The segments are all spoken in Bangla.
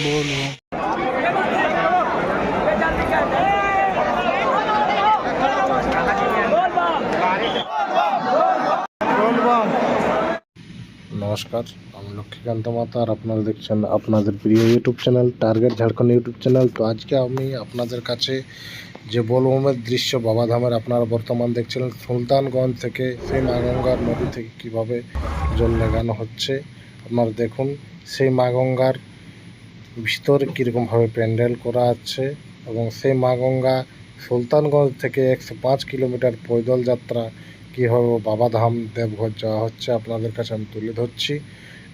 बोलो। নমস্কার, আমি লক্ষ্মীকান্ত মাতা আর আপনারা দেখছেন আপনাদের প্রিয় YouTube channel target Jharkhand YouTube channel. তো আজকে আমি আপনাদের কাছে যে বোলবমের দৃশ্য বাবাধামের আপনারা বর্তমান দেখছিলেন সুলতানগঞ্জ থেকে সেই মা গঙ্গার নদী থেকে কিভাবে জল লাগানো হচ্ছে আপনারা দেখুন। সেই মা গঙ্গার ভিতরে কীরকমভাবে প্যান্ডেল করা আছে এবং সেই মা গঙ্গা সুলতানগঞ্জ থেকে 105 কিলোমিটার পৈদল যাত্রা কীভাবে বাবাধাম দেবঘর যাওয়া হচ্ছে আপনাদের কাছে আমি তুলে ধরছি।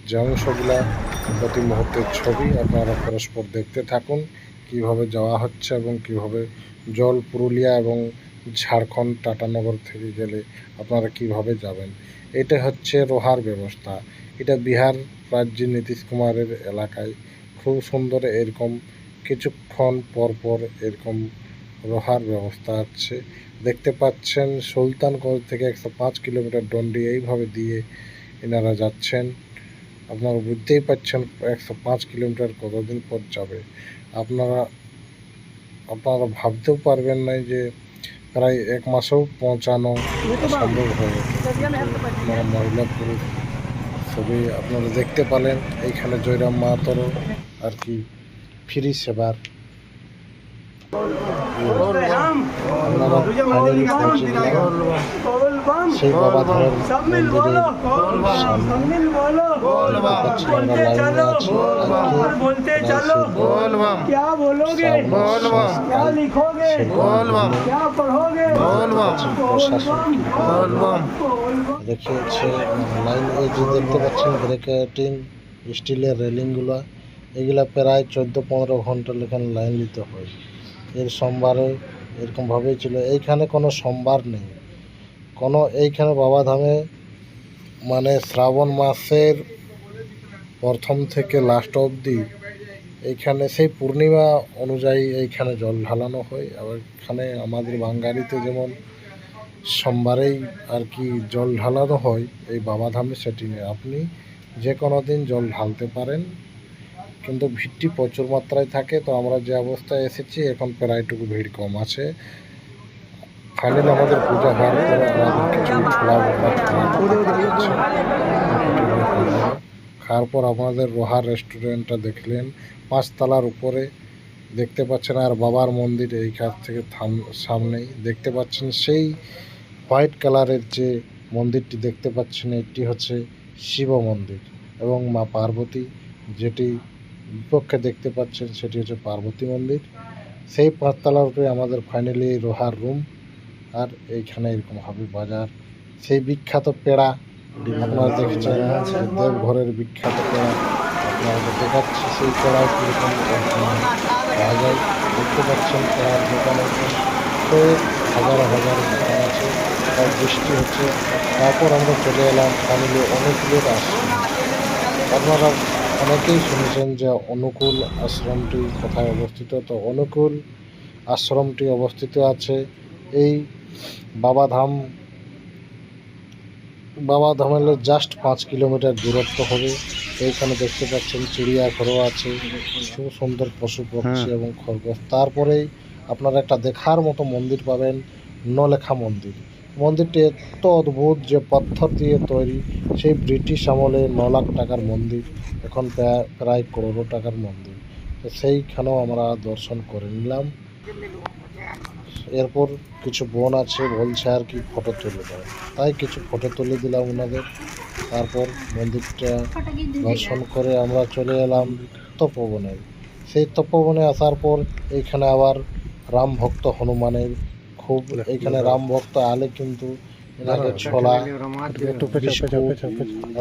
যে অংশগুলা প্রতি মুহূর্তের ছবি আপনারা পরস্পর দেখতে থাকুন কিভাবে যাওয়া হচ্ছে এবং কিভাবে জল পুরুলিয়া এবং ঝাড়খণ্ড টাটানগর থেকে গেলে আপনারা কিভাবে যাবেন। এটা হচ্ছে রোহার ব্যবস্থা, এটা বিহার রাজ্যে নীতিশ কুমারের এলাকায় খুব সুন্দর এরকম কিছুক্ষণ পর পর এরকম রোহার ব্যবস্থা আছে। দেখতে পাচ্ছেন সুলতানগঞ্জ থেকে 105 কিলোমিটার দণ্ডি এইভাবে দিয়ে এনারা যাচ্ছেন। আপনারা বুঝতেই পারছেন 105 কিলোমিটার কতদিন পর যাবে। আপনারা ভাবতেও পারবেন না যে প্রায় 1 মাসেও পৌঁছানো সম্ভব হয়ে আপনারা মহিলা পুরুষ সবই আপনারা দেখতে পেলেন। এইখানে জয়রাম মাহাতোরও আর কি ফ্রি সেবার আপনারা ফাইনালি পৌঁছে গেলাম সেই বাবাধামের মন্দিরের সামনে। দেখিয়েছে লাইন, এই যে দেখতে পাচ্ছেন ব্রেকেটিং স্টিলের রেলিংগুলো, এগুলা প্রায় 14-15 ঘন্টা লেখান লাইন নিতে হয়। এর সোমবারে এরকমভাবেই ছিল। এইখানে কোনো সোমবার নেই কোনো, এইখানে বাবাধামে মানে শ্রাবণ মাসের প্রথম থেকে লাস্ট অবধি এইখানে সেই পূর্ণিমা অনুযায়ী এইখানে জল ঢালানো হয়। আর এখানে আমাদের বাঙালিতে যেমন সোমবারেই আর কি জল ঢালানো হয়, এই বাবাধামে সেটি নেই। আপনি যে কোনো দিন জল ঢালতে পারেন, কিন্তু ভিড়টি প্রচুর মাত্রায় থাকে। তো আমরা যে অবস্থায় এসেছি এখন প্রায়টুকু ভিড় কম আছে। ফাইনালি আমাদের পূজা হওয়ার পরে আমাদের কিছু খাওয়ার পর আমাদের রোহার রেস্টুরেন্টটা দেখলেন 5 তলার উপরে দেখতে পাচ্ছেন। আর বাবার মন্দির এই কাছ থেকে সামনেই দেখতে পাচ্ছেন সেই হোয়াইট কালারের যে মন্দিরটি দেখতে পাচ্ছেন, এটি হচ্ছে শিব মন্দির এবং মা পার্বতী, যেটি বিপক্ষে দেখতে পাচ্ছেন সেটি হচ্ছে পার্বতী মন্দির। সেই 5 তলার উপরে আমাদের ফাইনালি রোহার রুম। আর এইখানে এরকমভাবে বাজার, সেই বিখ্যাত পেড়া আপনারা দেখেছেন, দেবঘরের বিখ্যাত পেড়া আপনারা দেখাচ্ছি। সেই পেড়ায় কীরকম পাওয়া যায় দেখতে পাচ্ছেন। পেড়ার দোকানে হাজার হাজার দোকান আছে, তার বৃষ্টি হচ্ছে। তারপর আমরা চলে এলাম ফাইনালি অনুকূলের আশ্রম। আপনারা অনেকেই শুনেছেন যে অনুকূল আশ্রমটি কোথায় অবস্থিত। তো অনুকূল আশ্রমটি অবস্থিত আছে এই বাবাধামের জাস্ট 5 কিলোমিটার দূরত্ব হবে। এইখানে দেখতে পাচ্ছেন চিড়িয়াঘরও আছে, খুব সুন্দর পশু পক্ষী এবং খরগোশ। তারপরেই আপনারা একটা দেখার মতো মন্দির পাবেন, নলেখা মন্দির। মন্দিরটি এত অদ্ভুত যে পাথর দিয়ে তৈরি, সেই ব্রিটিশ আমলে 9 লাখ টাকার মন্দির, এখন প্রায় করোড় টাকার মন্দির। তো সেইখানেও আমরা দর্শন করে নিলাম। এরপর কিছু বোন আছে বলছে আর কি ফটো তুলে দেয়, তাই কিছু ফটো তুলে দিলাম ওনাদের। তারপর মন্দিরটা দর্শন করে আমরা চলে এলাম তপবনে। সেই তপবনে আসার পর এইখানে আবার রাম ভক্ত হনুমানের খুব, এইখানে রাম ভক্ত আলে কিন্তু এনাকে ছোলা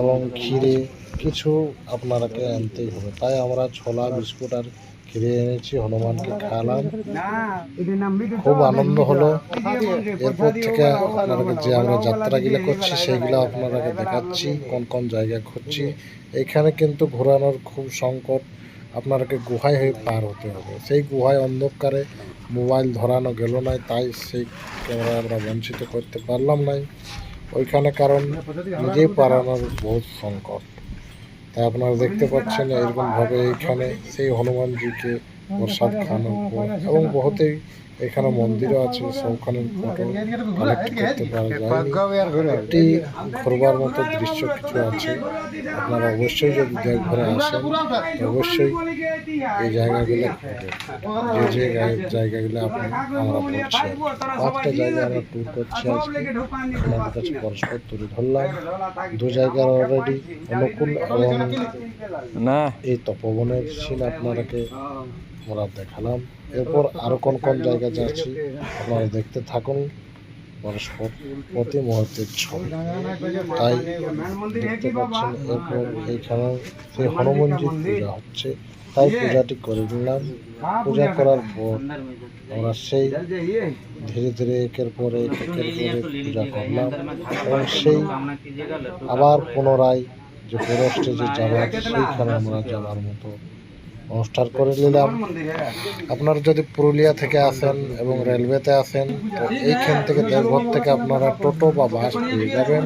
এবং ক্ষীরে কিছু আপনারাকে আনতেই হবে। তাই আমরা ছোলা বিস্কুট আর ক্ষীরে এনেছি, হনুমানকে খাওয়ালাম, খুব আনন্দ হলো। এরপর থেকে আপনারা যে আমরা যাত্রাগুলো করছি সেইগুলো আপনারাকে দেখাচ্ছি, কোন কোন জায়গায় ঘুরছি। এইখানে কিন্তু ঘোরানোর খুব সংকট, আপনারাকে গুহায় হয়ে পার হতে হবে। সেই গুহায় অন্ধকারে মোবাইল ধরানো গেল না, তাই সেই ক্যামেরা আমরা বঞ্চিত করতে পারলাম না ওইখানে, কারণ নিজেই পারানোর বহুত সংকট। তাই আপনারা দেখতে পাচ্ছেন এরকমভাবে এইখানে সেই হনুমানজিকে প্রসাদ খাওয়ানোর পর এবং বহুতেই এখানে মন্দিরও আছে, সবখানে ফটো কালেক্ট করতে পারা যায়। একটি ঘোরবার মতো দৃশ্য কিছু আছে, আপনারা অবশ্যই যদি দেবঘরে আসেন তো অবশ্যই এই জায়গাগুলো ঘুরবেন। যে জায়গাগুলো আমরা পড়ছি, 5টা জায়গা আমরা ট্যুর করছি আজকে আপনাদের কাছে পরস্পর তুলে ধরলাম। 2 জায়গার অলরেডি অনুকূল এবং এই তপবনের সিন আপনাদেরকে আমরা দেখালাম। এরপর আরো কোন কোন জায়গা যাচ্ছি আপনারা দেখতে থাকুন, পরস্পর প্রতি মুহূর্তের ছবি। তাই দেখতে পাচ্ছেন এরপর এইখানে সেই হনুমানজির পূজা হচ্ছে, তাই পূজাটি করে নিলাম। পূজা করার পর আমরা সেই ধীরে ধীরে একের পর এক পূজা করলাম এবং সেই আবার পুনরায় যে বড় স্টেজে যাওয়ার সেইখানে আমরা যাওয়ার মতো অনুষ্ঠান করে নিলাম। আপনারা যদি পুরুলিয়া থেকে আসেন এবং রেলওয়েতে আসেন তো এইখান থেকে দেবঘর থেকে আপনারা টোটো বা বাস পেয়ে যাবেন।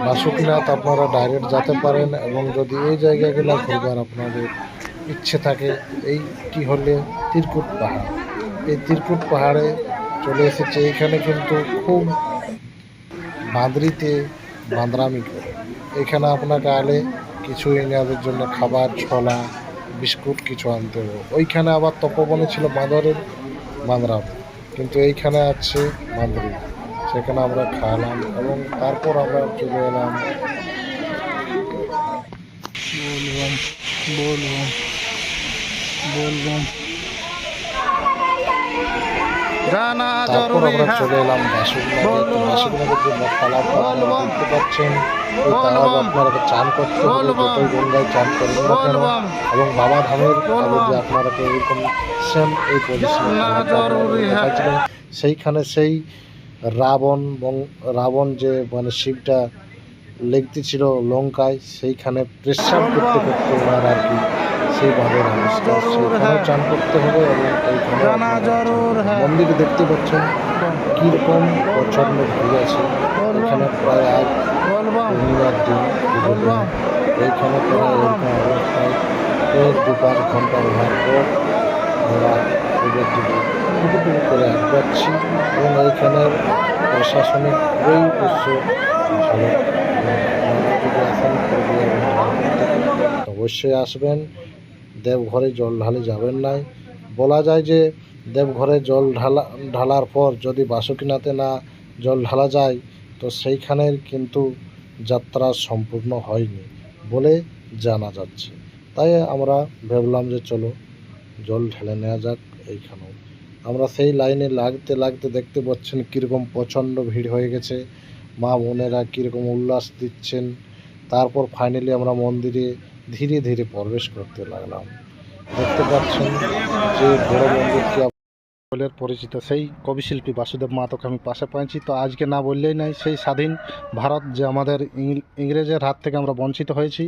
বাসুকিনাথ আপনারা ডাইরেক্ট যেতে পারেন এবং যদি এই জায়গাগুলো ঘুরবার আপনাদের ইচ্ছে থাকে, এইটি হলে তিরকুট পাহাড়। এই তিরকুট পাহাড়ে চলে এসেছে। এইখানে কিন্তু খুব বাঁদরিতে বাঁদরামি করে। এখানে আপনাকে আলে কিছু এনাদের জন্য খাবার, ছোলা, বিস্কুট কিছু আনতে হবে। ওইখানে আবার তপবনে ছিল বাঁদরামি, কিন্তু এইখানে আছে বাঁদরি, সেখানে আমরা খাওয়ালাম এবং তারপর আমরা চলে এলাম তারপর আমরা চলে এলাম বাসুকিনাথের যে তালাব আপনারা দেখতে পাচ্ছেন। এই তালাব আপনারা চান করতে হবে, যতই গঙ্গায় চান করবেন না কেন, এবং বাবা ধামের যে আপনারা এরকম সেম এই পজিশনে দেখাচ্ছিলেন। সেইখানে সেই রাবণ যে মানে শিবটা লেগতেছিল লঙ্কায়, সেইখানে প্রেসার করতে করতে ওনার আর কি সেই বাঁধের অবস্থা, সেইখানেও চান করতে হবে। এবং এইখানে মন্দিরে দেখতে পাচ্ছেন কীরকম প্রচণ্ড ভিড় আছে। এখানে প্রায় আজ পূর্ণিমার দিন, এইখানে প্রায় এরকম অবস্থায় 2-5 ঘন্টা ওঠার পর আমরা পুজোর দিকে টুকু করে যাচ্ছি এবং এইখানের প্রশাসনিক খুবই ভালো। যদি আসেন অবশ্যই আসবেন, দেবঘরে জল ঢালে যাবেন নাই। বলা যায় যে দেবঘরে জল ঢালার পর যদি বাসুকিনাথে না জল ঢালা যায় তো সেইখানের কিন্তু যাত্রা সম্পূর্ণ হয়নি বলে জানা যাচ্ছে। তাই আমরা ভাবলাম যে চলো জল ঢেলে নেওয়া যাক। এইখানেও আমরা সেই লাইনে লাগতে লাগতে দেখতে পাচ্ছেন কীরকম প্রচণ্ড ভিড় হয়ে গেছে, মা বোনেরা কীরকম উল্লাস দিচ্ছেন। তারপর ফাইনালি আমরা মন্দিরে ধীরে ধীরে প্রবেশ করতে লাগলাম। দেখতে পাচ্ছেন যে বড় মন্দিরটি বলের পরিচিত সেই কবিশিল্পী বাসুদেব মাহাতোকে আমি পাশে পাইছি। তো আজকে না বললেই নাই, সেই স্বাধীন ভারত যে আমাদের ইংরেজের হাত থেকে আমরা বঞ্চিত হয়েছি,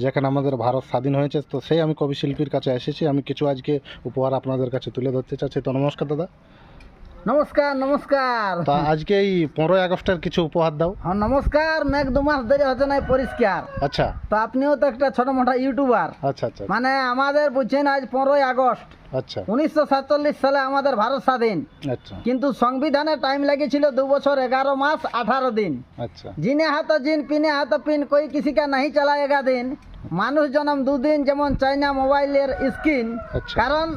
যেখানে আমাদের ভারত স্বাধীন হয়েছে, তো সেই আমি কবিশিল্পীর কাছে এসেছি। আমি কিছু আজকে উপহার আপনাদের কাছে তুলে ধরতে চাচ্ছি। তো নমস্কার দাদা। নমস্কার নমস্কার। তা আজকে এই 15ই আগস্টের কিছু উপহার দাও। হ্যাঁ নমস্কার। মেঘ 2 মাস ধরে হচ্ছে না পরিষ্কার। আচ্ছা, তো আপনিও তো একটা ছোট মোটা ইউটিউবার। আচ্ছা আচ্ছা, মানে আমাদের বুঝছেন আজ 15ই আগস্ট, আচ্ছা 1947 সালে আমাদের ভারত স্বাধীন। আচ্ছা, কিন্তু সংবিধানে টাইম লেগেছিল 2 বছর 11 মাস 18 দিন। আচ্ছা জিনে হাত জিন পিনে হাত পিন, কই কিসি কা नहीं चला 11 দিন। মানুষ জন্ম 2 দিন, যেমন চাইনা মোবাইলের স্ক্রিন। আচ্ছা। কারণ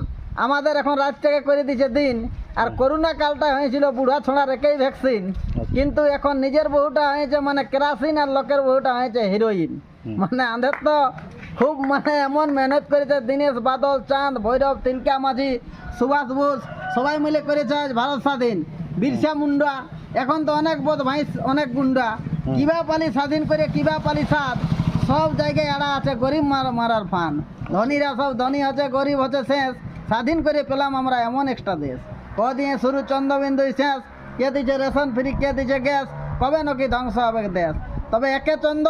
আমাদের এখন রাত থেকে করে দিয়েছে দিন। আর করোনা কালটা হয়েছিল বুড়া ছোড়ার একই ভ্যাকসিন, কিন্তু এখন নিজের বহুটা হয়েছে মানে কেরাসিন, আর লোকের বহুটা হয়েছে হিরোইন। মানে আমাদের তো খুব মানে এমন মেহনত করেছে দীনেশ বাদল, চাঁদ, ভৈরব, তিলকা মাঝি, সুভাষ বোস, সবাই মিলে করেছে আজ ভারত স্বাধীন। বিরসা মুন্ডা, এখন তো অনেক বদমাইশ, অনেক গুন্ডা। কিবা পালি স্বাধীন করে কিবা পালি সাদ, সব জায়গায় এড়া আছে গরিব মারার ফান। ধনীরা সব ধনী হচ্ছে, গরিব হচ্ছে শেষ। স্বাধীন করে পেলাম আমরা এমন একটা দেশ। দিয়ে শুরু চন্দ্রবিন্দু শেষ, কে দিচ্ছে রেশন ফ্রি, কে দিচ্ছে গ্যাস, কবে নাকি ধ্বংস হবে দেশ। তবে একে চন্দ্র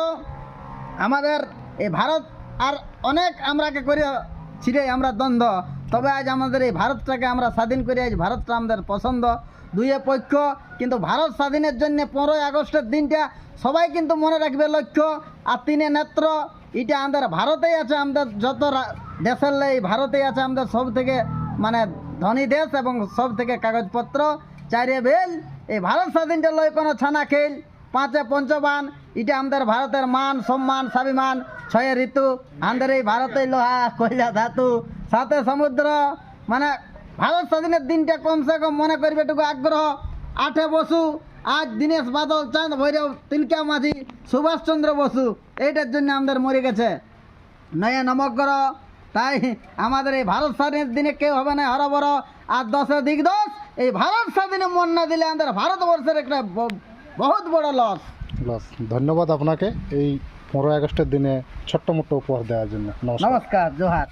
আমাদের এই ভারত আর অনেক আমরাকে করে ছিঁড়ে আমরা দ্বন্দ্ব। তবে আজ আমাদের এই ভারতটাকে আমরা স্বাধীন করে, আজ ভারতটা আমাদের পছন্দ। দুয়ে পক্ষ, কিন্তু ভারত স্বাধীনের জন্য 15ই আগস্টের দিনটা সবাই কিন্তু মনে রাখবে লক্ষ্য। আর 3 নেত্র, এটা আমাদের ভারতেই আছে, আমাদের যত দেশের লাই ভারতেই আছে, আমাদের সব থেকে মানে ধনী দেশ এবং সব থেকে কাগজপত্র। 4 বেল, এই ভারত স্বাধীনটা লয় কোনো ছানা খেল। 5 পঞ্চবান, এটা আমাদের ভারতের মান সম্মান স্বাভিমান। 6 ঋতু, আমাদের এই ভারতেই লোহা কয়লা ধাতু। 7 সমুদ্র, মানে ভারত স্বাধীনের দিনটা কমসে কম মনে করবে এটুকু আগ্রহ। 8 বসু, আজ দীনেশ বাদল, চাঁদ ভৈরব, তিলকা মাঝি, সুভাষচন্দ্র বসু, এইটার জন্য আমাদের মরে গেছে। 9 নবগ্রহ, তাই আমাদের এই ভারত স্বাধীনের দিনে কেউ হবে না হরবর। আর 10 দিগদোষ, এই ভারত স্বাধীনে মন না দিলে আমাদের ভারতবর্ষের একটা বহুত বড় লস। ধন্যবাদ আপনাকে এই 15 আগস্টের দিনে ছোট্ট মোটো উপহার দেওয়ার জন্য। নমস্কার। নমস্কার, জোহার।